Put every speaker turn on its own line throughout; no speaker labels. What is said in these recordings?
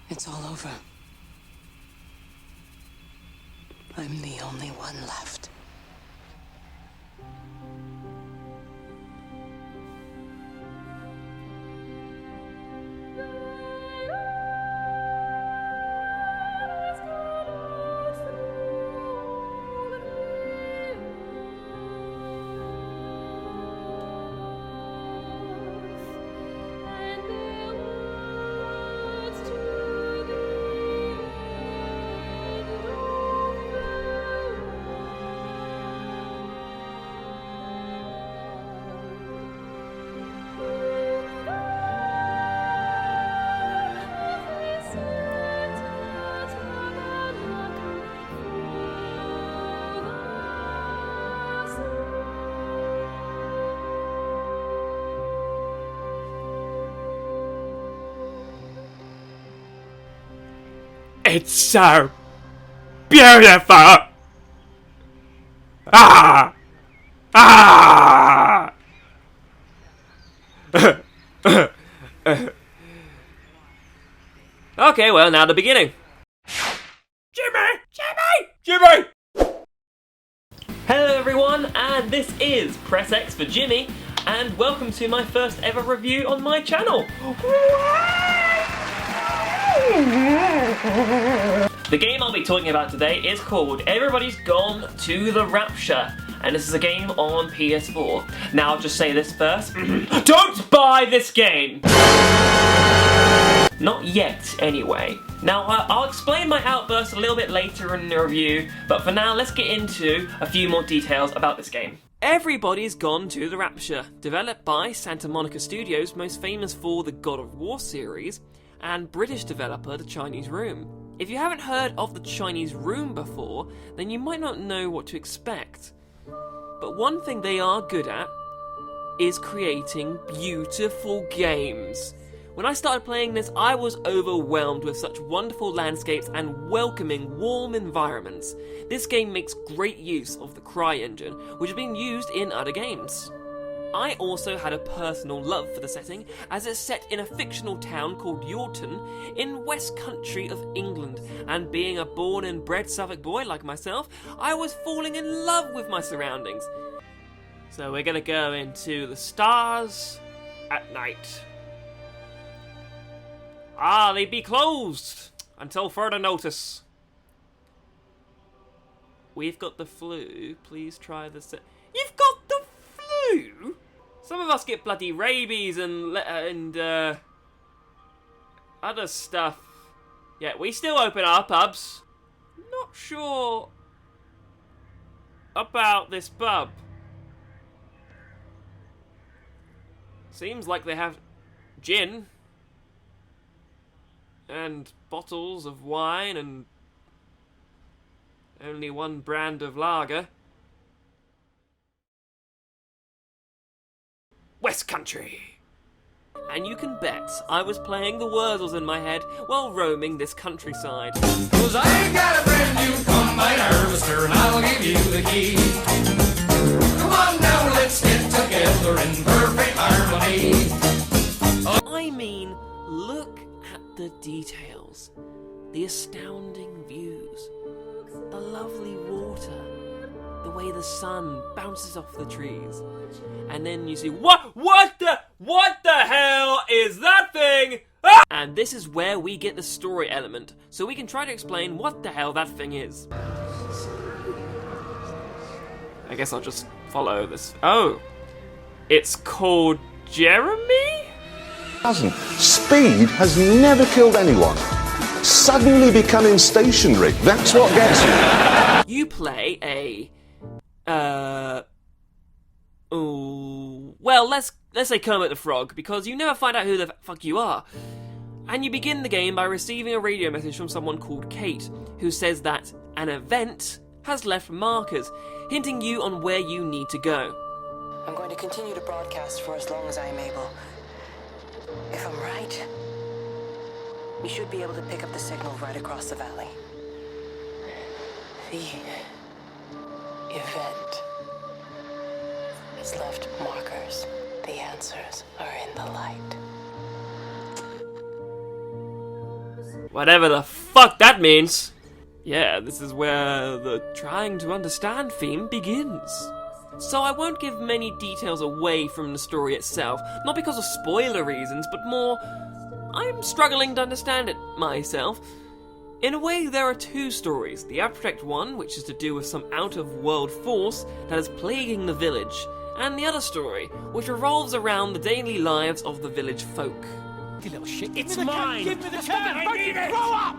It's all over. I'm the only one left.
It's so beautiful! Ah! Ah! Okay, well, now the beginning. Jimmy! Hello everyone, and this is Press X for Jimmy, and welcome to my first ever review on my channel. The game I'll be talking about today is called Everybody's Gone to the Rapture, and this is a game on PS4. Now I'll just say this first, don't buy this game! Not yet, anyway. Now, I'll explain my outburst a little bit later in the review, but for now, let's get into a few more details about this game. Everybody's Gone to the Rapture, developed by Santa Monica Studios, most famous for the God of War series, and British developer The Chinese Room. If you haven't heard of The Chinese Room before, then you might not know what to expect. But one thing they are good at is creating beautiful games. When I started playing this, I was overwhelmed with such wonderful landscapes and welcoming, warm environments. This game makes great use of the CryEngine, which has been used in other games. I also had a personal love for the setting, as it's set in a fictional town called Yorton in West Country of England, and being a born and bred Suffolk boy like myself, I was falling in love with my surroundings. So we're gonna go into the stars at night. They be closed until further notice. We've got the flu. Please try the You've got the flu? Some of us get bloody rabies and other stuff. Yeah, we still open our pubs. Not sure about this pub. Seems like they have gin. And bottles of wine and only one brand of lager. West Country. And you can bet I was playing the Wordles in my head while roaming this countryside. 'Cause I ain't got a brand new combine harvester and I'll give you the key. Come on now, let's get together in perfect harmony. I mean, look at the details, the astounding views, the lovely water, the way the sun bounces off the trees, and then you see what the hell is that thing? Ah! And this is where we get the story element, so we can try to explain what the hell that thing is. I guess I'll just follow this. Oh, it's called Jeremy?
Speed has never killed anyone. Suddenly becoming stationary, that's what gets you.
You play well, let's say Kermit the Frog, because you never find out who the fuck you are. And you begin the game by receiving a radio message from someone called Kate, who says that an event has left markers, hinting you on where you need to go.
I'm going to continue to broadcast for as long as I'm able. If I'm right, we should be able to pick up the signal right across the valley. The event has left markers. The answers are in the light.
Whatever the fuck that means. Yeah, this is where the trying to understand theme begins. So I won't give many details away from the story itself, not because of spoiler reasons, but more, I'm struggling to understand it myself. In a way, there are two stories. The abstract one, which is to do with some out-of-world force that is plaguing the village, and the other story, which revolves around the daily lives of the village folk.
You little shit.
It's mine! Give me the can! I need it! Grow up!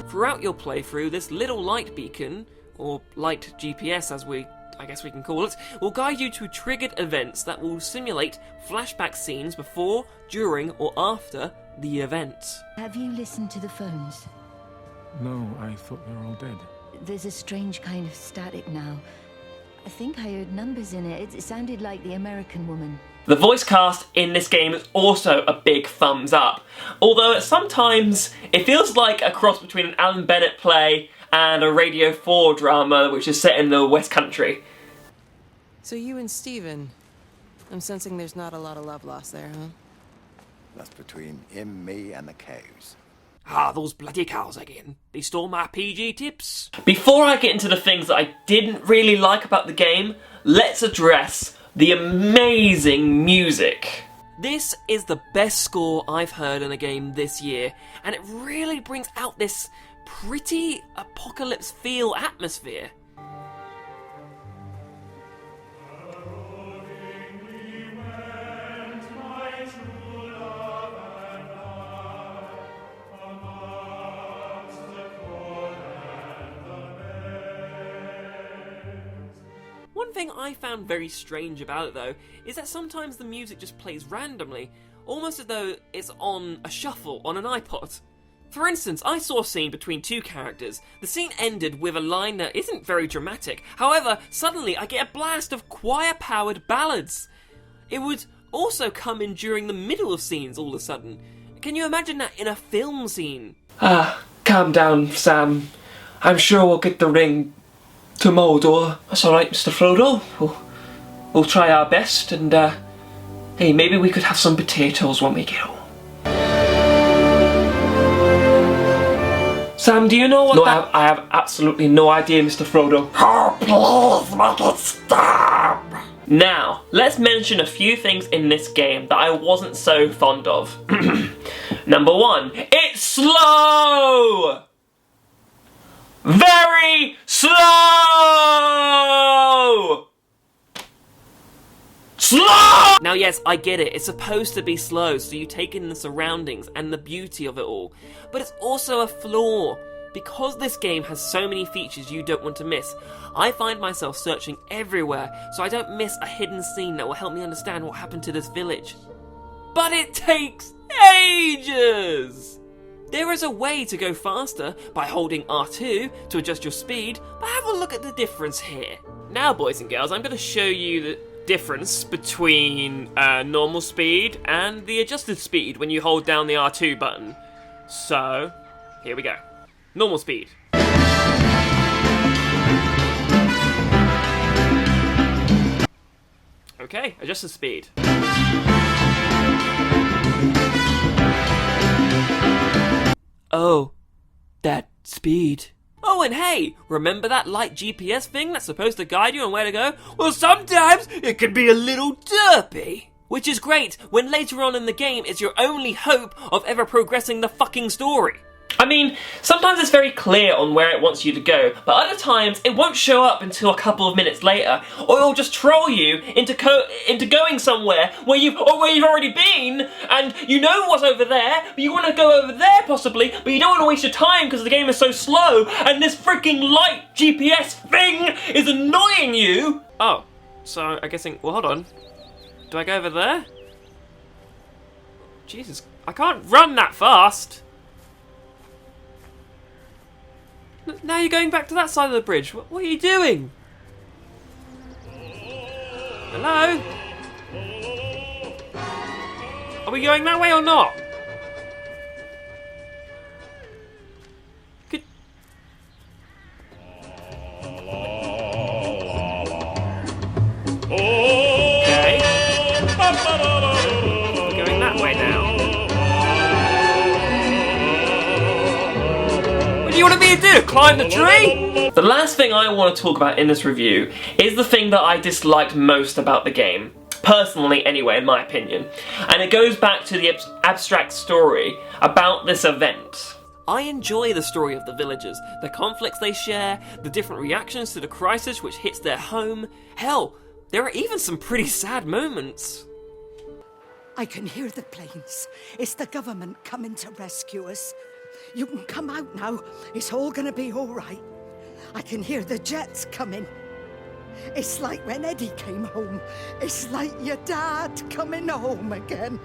Throughout your playthrough, this little light beacon, or light GPS as I guess we can call it, will guide you to triggered events that will simulate flashback scenes before, during, or after the event.
Have you listened to the phones?
No, I thought they were all dead.
There's a strange kind of static now. I think I heard numbers in it. It sounded like the American woman.
The voice cast in this game is also a big thumbs up, although sometimes it feels like a cross between an Alan Bennett play and a Radio 4 drama which is set in the West Country.
So you and Steven, I'm sensing there's not a lot of love lost there, huh?
That's between him, me, and the cows.
Ah, those bloody cows again. They stole my PG tips. Before I get into the things that I didn't really like about the game, let's address the amazing music. This is the best score I've heard in a game this year, and it really brings out this pretty apocalypse feel atmosphere. One thing I found very strange about it though, is that sometimes the music just plays randomly, almost as though it's on a shuffle on an iPod. For instance, I saw a scene between two characters. The scene ended with a line that isn't very dramatic. However, suddenly I get a blast of choir-powered ballads. It would also come in during the middle of scenes all of a sudden. Can you imagine that in a film scene? Calm down, Sam. I'm sure we'll get the ring to Mordor. That's alright, Mr. Frodo. We'll try our best, and hey, maybe we could have some potatoes when we get home. Sam, do you know what I have absolutely no idea, Mr. Frodo.
Oh, please, make it stop!
Now, let's mention a few things in this game that I wasn't so fond of. Number one, it's slow! Very slow! Slow! Now yes, I get it, it's supposed to be slow, so you take in the surroundings and the beauty of it all. But it's also a flaw. Because this game has so many features you don't want to miss, I find myself searching everywhere so I don't miss a hidden scene that will help me understand what happened to this village. But it takes ages! There is a way to go faster by holding R2 to adjust your speed, but have a look at the difference here. Now, boys and girls, I'm going to show you the difference between normal speed and the adjusted speed when you hold down the R2 button. So, here we go. Normal speed. Okay, adjusted speed. Oh, that speed. Oh, and hey, remember that light GPS thing that's supposed to guide you on where to go? Well, sometimes it can be a little derpy. Which is great when later on in the game it's your only hope of ever progressing the fucking story. I mean, sometimes it's very clear on where it wants you to go, but other times it won't show up until a couple of minutes later, or it'll just troll you into going somewhere where you've already been, and you know what's over there, but you want to go over there possibly, but you don't want to waste your time because the game is so slow, and this freaking light GPS thing is annoying you. Oh, so I'm guessing, well, hold on. Do I go over there? Jesus, I can't run that fast. Now you're going back to that side of the bridge. What are you doing? Hello? Are we going that way or not? Okay. We're going that way now. you want me to do? Climb the tree? The last thing I want to talk about in this review is the thing that I disliked most about the game. Personally, anyway, in my opinion. And it goes back to the abstract story about this event. I enjoy the story of the villagers, the conflicts they share, the different reactions to the crisis which hits their home. Hell, there are even some pretty sad moments.
I can hear the planes. It's the government coming to rescue us. You can come out now. It's all gonna be all right. I can hear the jets coming. It's like when Eddie came home. It's like your dad coming home again.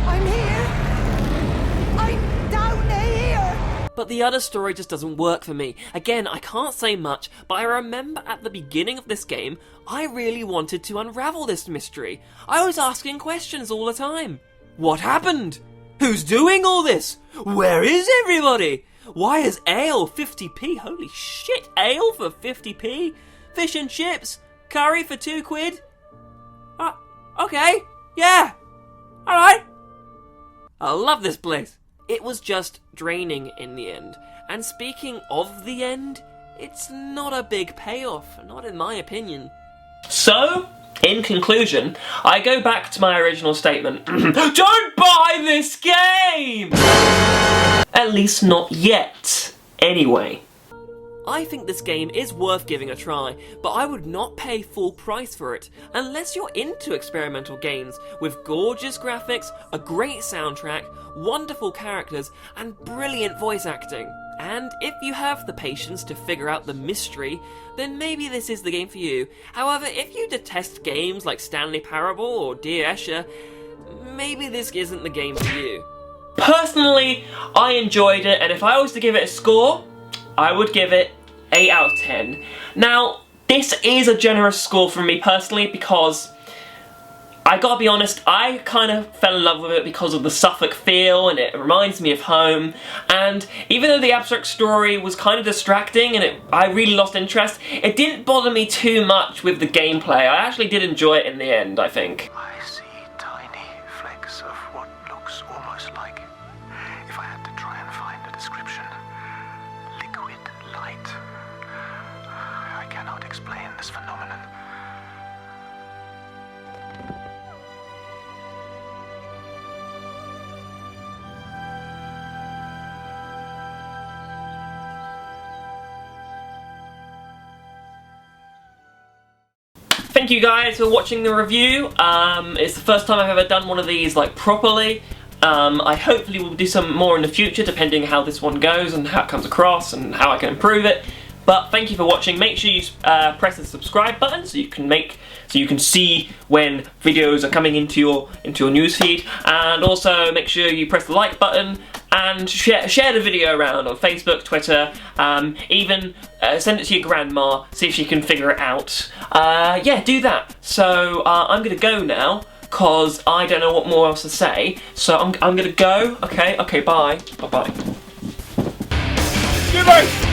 I'm here. I'm down here.
But the other story just doesn't work for me. Again, I can't say much, but I remember at the beginning of this game, I really wanted to unravel this mystery. I was asking questions all the time. What happened? Who's doing all this? Where is everybody? Why is ale 50p? Holy shit, ale for 50p? Fish and chips? Curry for £2? Okay, yeah, alright. I love this place. It was just draining in the end. And speaking of the end, it's not a big payoff, not in my opinion. So, in conclusion, I go back to my original statement. Don't buy this game! At least not yet. Anyway. I think this game is worth giving a try, but I would not pay full price for it unless you're into experimental games with gorgeous graphics, a great soundtrack, wonderful characters, and brilliant voice acting. And if you have the patience to figure out the mystery, then maybe this is the game for you. However, if you detest games like Stanley Parable or Dear Escher, maybe this isn't the game for you. Personally, I enjoyed it, and if I was to give it a score, I would give it 8 out of 10. Now, this is a generous score from me personally because, I gotta be honest, I kind of fell in love with it because of the Suffolk feel and it reminds me of home. And even though the abstract story was kind of distracting and I really lost interest, it didn't bother me too much with the gameplay. I actually did enjoy it in the end, I think.
I see tiny flecks of what looks almost like, if I had to try and find a description, liquid light. I cannot explain this phenomenon.
Thank you guys for watching the review. It's the first time I've ever done one of these like properly. I hopefully will do some more in the future depending how this one goes and how it comes across and how I can improve it. But thank you for watching. Make sure you press the subscribe button so you can see when videos are coming into your newsfeed, and also make sure you press the like button and share the video around on Facebook, Twitter, even send it to your grandma, see if she can figure it out. Yeah, do that. So I'm gonna go now because I don't know what more else to say. So I'm gonna go. Okay, bye. Bye. Goodbye.